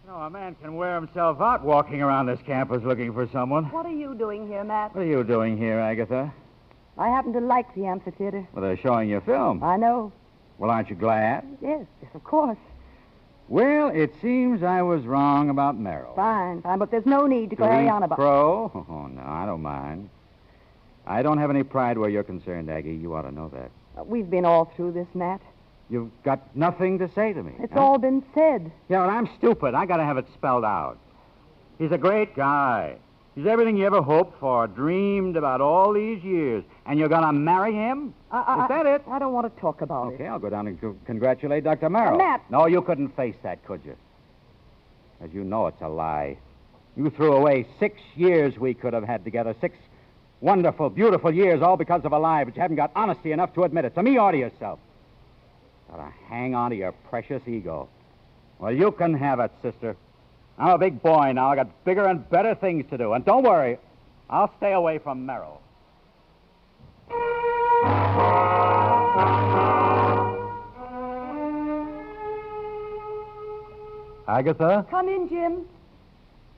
You know, a man can wear himself out walking around this campus looking for someone. What are you doing here, Matt? What are you doing here, Agatha? I happen to like the amphitheater. Well, they're showing your film. I know. Well, aren't you glad? Yes, of course. Well, it seems I was wrong about Merrill. Fine, but there's no need to carry on about... Crow? Oh, no, I don't mind. I don't have any pride where you're concerned, Aggie. You ought to know that. We've been all through this, Matt. You've got nothing to say to me. It's all been said. Yeah, well, I'm stupid. I got to have it spelled out. He's a great guy. He's everything you ever hoped for, dreamed about all these years. And you're going to marry him? Is that it? I don't want to talk about it. Okay, I'll go down and congratulate Dr. Merrill. Matt. No, you couldn't face that, could you? As you know, it's a lie. You threw away 6 years we could have had together. 6 wonderful, beautiful years, all because of a lie, but you haven't got honesty enough to admit it. To me or to yourself. Gotta hang on to your precious ego. Well, you can have it, sister. I'm a big boy now. I got bigger and better things to do. And don't worry, I'll stay away from Merrill. Agatha? Come in, Jim.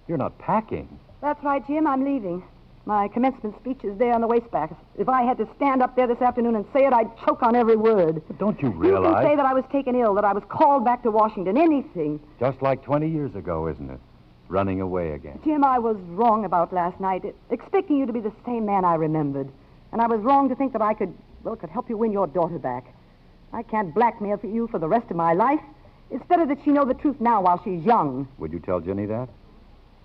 You're not packing. That's right, Jim. I'm leaving. My commencement speech is there on the waistbag. If I had to stand up there this afternoon and say it, I'd choke on every word. But don't you You realize... can say that I was taken ill, that I was called back to Washington, anything. Just like 20 years ago, isn't it? Running away again. Jim, I was wrong about last night, expecting you to be the same man I remembered. And I was wrong to think that I could help you win your daughter back. I can't blackmail for you for the rest of my life. It's better that she know the truth now while she's young. Would you tell Jenny that?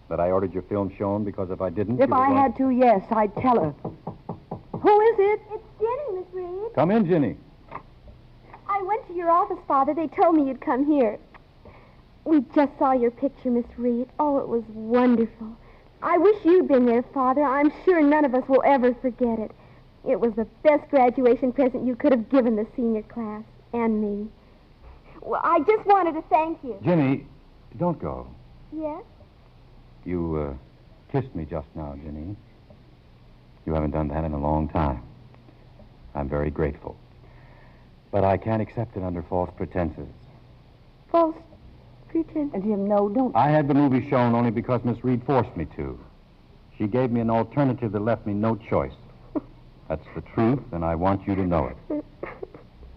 That I ordered your film shown because if I didn't... If I had to, yes, I'd tell her. Who is it? It's Jenny, Miss Reed. Come in, Jenny. I went to your office, Father. They told me you'd come here. We just saw your picture, Miss Reed. Oh, it was wonderful. I wish you'd been there, Father. I'm sure none of us will ever forget it. It was the best graduation present you could have given the senior class and me. Well, I just wanted to thank you. Jenny, don't go. Yes? You kissed me just now, Jenny. You haven't done that in a long time. I'm very grateful. But I can't accept it under false pretenses. False pretenses? Jim, no, don't. I had the movie shown only because Miss Reed forced me to. She gave me an alternative that left me no choice. That's the truth, and I want you to know it.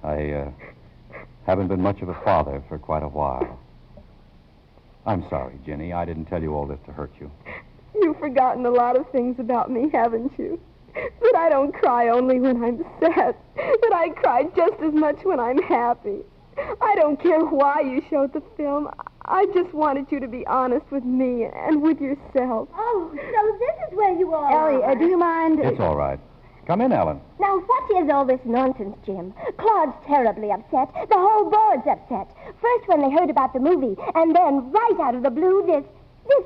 I haven't been much of a father for quite a while. I'm sorry, Jenny. I didn't tell you all this to hurt you. You've forgotten a lot of things about me, haven't you? But I don't cry only when I'm sad. But I cry just as much when I'm happy. I don't care why you showed the film. I just wanted you to be honest with me and with yourself. Oh, so this is where you are. Ellie, do you mind... It's all right. Come in, Ellen. Now, what is all this nonsense, Jim? Claude's terribly upset. The whole board's upset. First when they heard about the movie, and then right out of the blue, this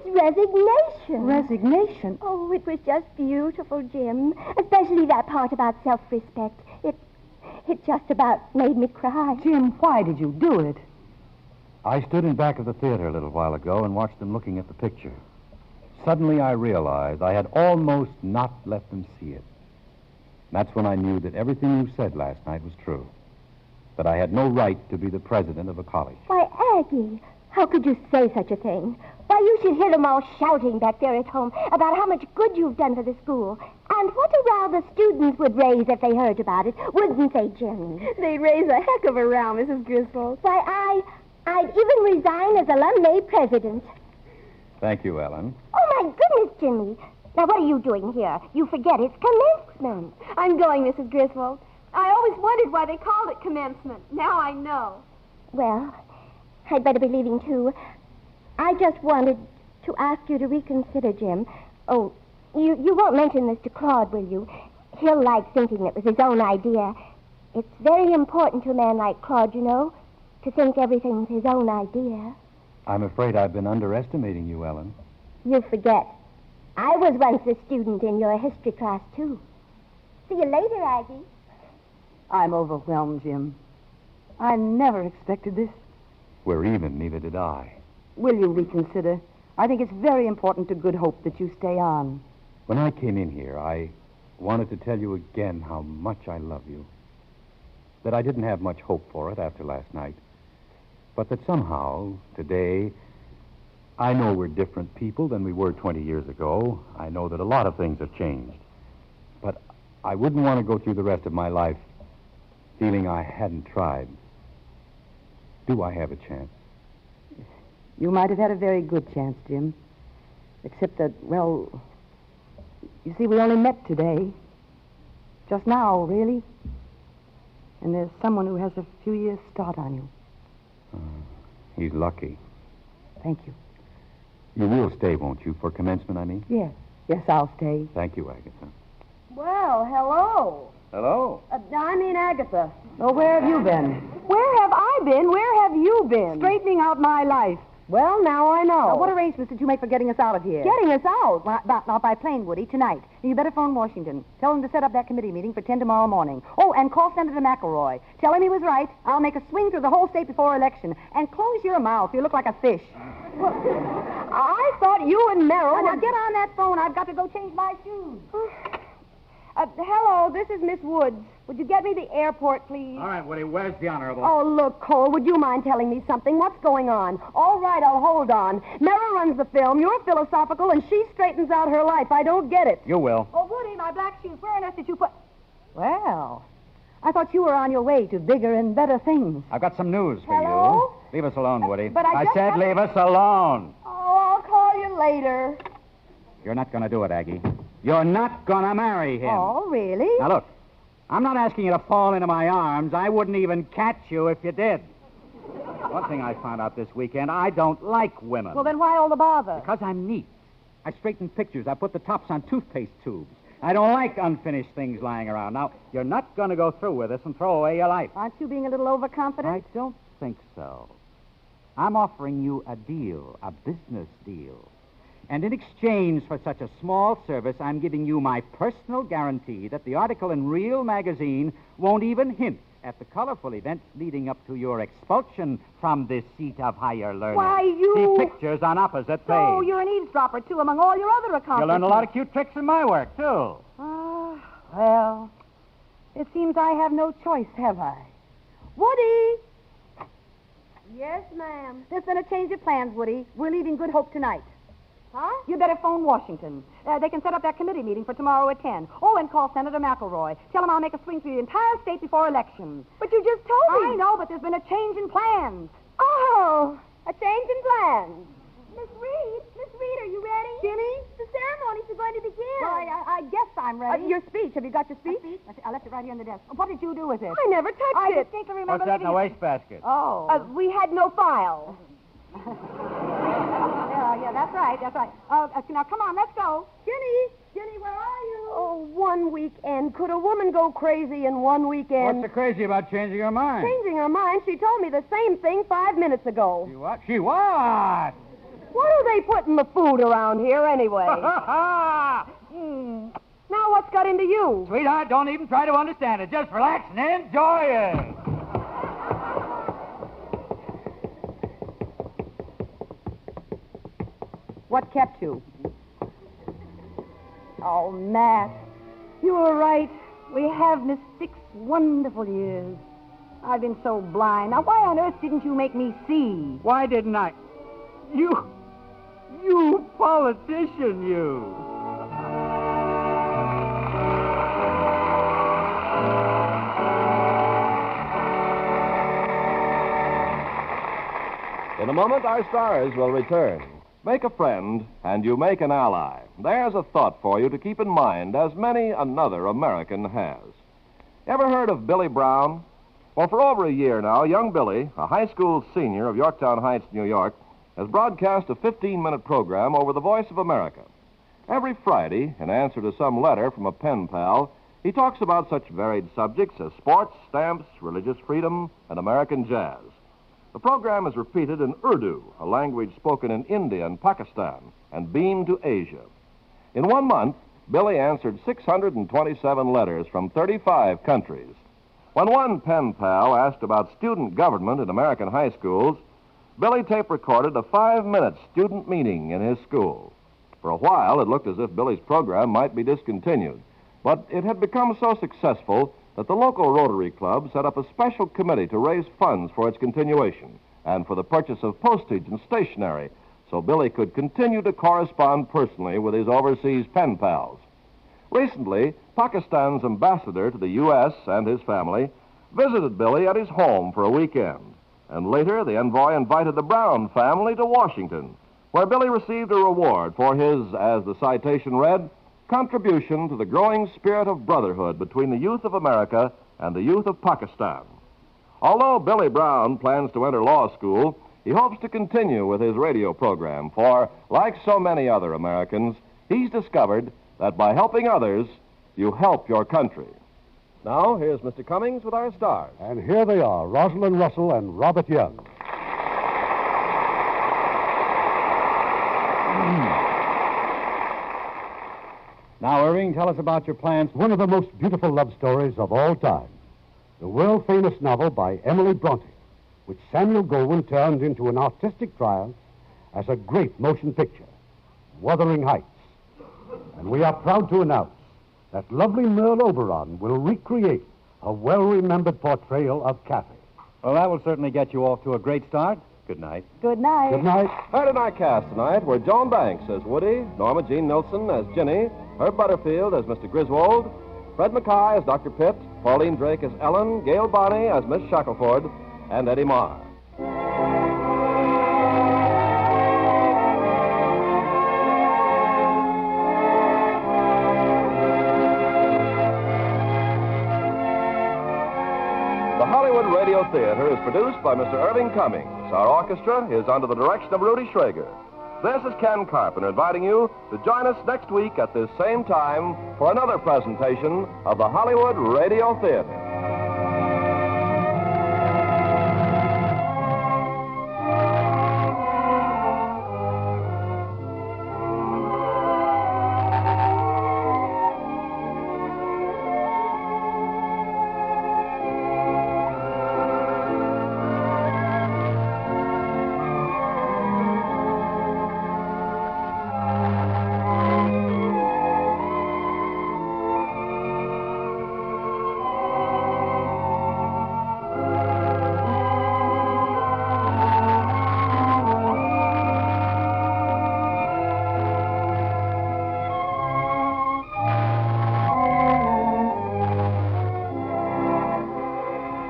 resignation. Resignation? Oh, it was just beautiful, Jim. Especially that part about self-respect. It just about made me cry. Jim, why did you do it? I stood in back of the theater a little while ago and watched them looking at the picture. Suddenly I realized I had almost not let them see it. That's when I knew that everything you said last night was true. That I had no right to be the president of a college. Why, Aggie, How could you say such a thing? Why, you should hear them all shouting back there at home about how much good you've done for the school. And what a row the students would raise if they heard about it, wouldn't they, Jenny? They'd raise a heck of a row, Mrs. Griswold. Why, I'd even resign as alumni president. Thank you, Ellen. Oh, my goodness, Jimmy. Now, what are you doing here? You forget it's commencement. I'm going, Mrs. Griswold. I always wondered why they called it commencement. Now I know. Well, I'd better be leaving, too. I just wanted to ask you to reconsider, Jim. Oh, you won't mention this to Claude, will you? He'll like thinking it was his own idea. It's very important to a man like Claude, you know, to think everything's his own idea. I'm afraid I've been underestimating you, Ellen. You forget. I was once a student in your history class, too. See you later, Aggie. I'm overwhelmed, Jim. I never expected this. We're even, neither did I. Will you reconsider? I think it's very important to Good Hope that you stay on. When I came in here, I wanted to tell you again how much I love you. That I didn't have much hope for it after last night. But that somehow, today, I know we're different people than we were 20 years ago. I know that a lot of things have changed. But I wouldn't want to go through the rest of my life feeling I hadn't tried. Do I have a chance? You might have had a very good chance, Jim. Except that, well, you see, we only met today. Just now, really. And there's someone who has a few years' start on you. He's lucky. Thank you. You will stay, won't you, for commencement, I mean? Yes. Yes, I'll stay. Thank you, Agatha. Well, hello. Hello. I mean, Agatha. Oh, where have you been? Where have I been? Where have you been? Straightening out my life. Well, now I know. Now, what arrangements did you make for getting us out of here? Getting us out? Well, by plane, Woody, tonight. You better phone Washington. Tell him to set up that committee meeting for 10 tomorrow morning. Oh, and call Senator McElroy. Tell him he was right. I'll make a swing through the whole state before election. And close your mouth. You look like a fish. Well, I thought you and Merrill... Now, get on that phone. I've got to go change my shoes. Hello, this is Miss Woods. Would you get me the airport, please? All right, Woody, where's the Honorable? Oh, look, Cole, would you mind telling me something? What's going on? All right, I'll hold on. Merrill runs the film. You're philosophical, and she straightens out her life. I don't get it. You will. Oh, Woody, my black shoes. Where on earth did you put... Well, I thought you were on your way to bigger and better things. I've got some news for Hello? you. Leave us alone, Woody. But I just said got- leave us alone. Oh, I'll call you later. You're not going to do it, Aggie. You're not going to marry him. Oh, really? Now, look, I'm not asking you to fall into my arms. I wouldn't even catch you if you did. One thing I found out this weekend, I don't like women. Well, then why all the bother? Because I'm neat. I straighten pictures. I put the tops on toothpaste tubes. I don't like unfinished things lying around. Now, you're not going to go through with this and throw away your life. Aren't you being a little overconfident? I don't think so. I'm offering you a deal, a business deal. And in exchange for such a small service, I'm giving you my personal guarantee that the article in Real magazine won't even hint at the colorful events leading up to your expulsion from this seat of higher learning. Why, you... See pictures on opposite page. Oh, you're an eavesdropper, too, among all your other accomplishments. You'll learn a lot of cute tricks in my work, too. Well, it seems I have no choice, have I? Woody! Yes, ma'am. There's been a change of plans, Woody. We're leaving Good Hope tonight. Huh? You better phone Washington. They can set up that committee meeting for tomorrow at 10. Oh, and call Senator McElroy. Tell him I'll make a swing through the entire state before election. But you just told me. I know, but there's been a change in plans. Oh, a change in plans. Miss Reed, are you ready? Jimmy? The ceremonies are going to begin. Well, I guess I'm ready. Your speech. Have you got your speech? I left it right here on the desk. What did you do with it? I never touched I it. distinctly remember What's that in the leaving it- wastebasket? Oh. We had no file. Yeah, that's right. Now, come on, let's go. Jenny, where are you? Oh, one weekend. Could a woman go crazy in one weekend? What's so crazy about changing her mind? Changing her mind? She told me the same thing 5 minutes ago. She what? She what? What are they putting the food around here anyway? Hmm. Now what's got into you? Sweetheart, don't even try to understand it. Just relax and enjoy it. What kept you? Oh, Matt, you were right. We have missed 6 wonderful years. I've been so blind. Now, why on earth didn't you make me see? Why didn't I? You politician, you. In a moment, our stars will return. Make a friend, and you make an ally. There's a thought for you to keep in mind, as many another American has. Ever heard of Billy Brown? Well, for over a year now, young Billy, a high school senior of Yorktown Heights, New York, has broadcast a 15-minute program over the Voice of America. Every Friday, in answer to some letter from a pen pal, he talks about such varied subjects as sports, stamps, religious freedom, and American jazz. The program is repeated in Urdu, a language spoken in India and Pakistan, and beamed to Asia. In 1 month, Billy answered 627 letters from 35 countries. When one pen pal asked about student government in American high schools, Billy tape-recorded a 5-minute student meeting in his school. For a while, it looked as if Billy's program might be discontinued, but it had become so successful that the local Rotary Club set up a special committee to raise funds for its continuation and for the purchase of postage and stationery so Billy could continue to correspond personally with his overseas pen pals. Recently, Pakistan's ambassador to the U.S. and his family visited Billy at his home for a weekend. And later, the envoy invited the Brown family to Washington, where Billy received a reward for his, as the citation read, contribution to the growing spirit of brotherhood between the youth of America and the youth of Pakistan. Although Billy Brown plans to enter law school, he hopes to continue with his radio program, for, like so many other Americans, he's discovered that by helping others, you help your country. Now, here's Mr. Cummings with our stars. And here they are, Rosalind Russell and Robert Young. Now, Irving, tell us about your plans. One of the most beautiful love stories of all time. The world-famous novel by Emily Bronte, which Samuel Goldwyn turned into an artistic triumph as a great motion picture, Wuthering Heights. And we are proud to announce that lovely Merrill Oberon will recreate a well-remembered portrayal of Kathy. Well, that will certainly get you off to a great start. Good night. Good night. Good night. Heard in our cast tonight were Joan Banks as Woody, Norma Jean Nilsson as Ginny, Herb Butterfield as Mr. Griswold, Fred Mackay as Dr. Pitt, Pauline Drake as Ellen, Gail Bonney as Miss Shackelford, and Eddie Marr. The Hollywood Radio Theatre is produced by Mr. Irving Cummings. Our orchestra is under the direction of Rudy Schrager. This is Ken Carpenter inviting you to join us next week at this same time for another presentation of the Hollywood Radio Theatre.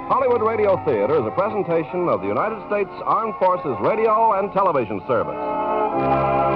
Hollywood Radio Theatre is a presentation of the United States Armed Forces Radio and Television Service.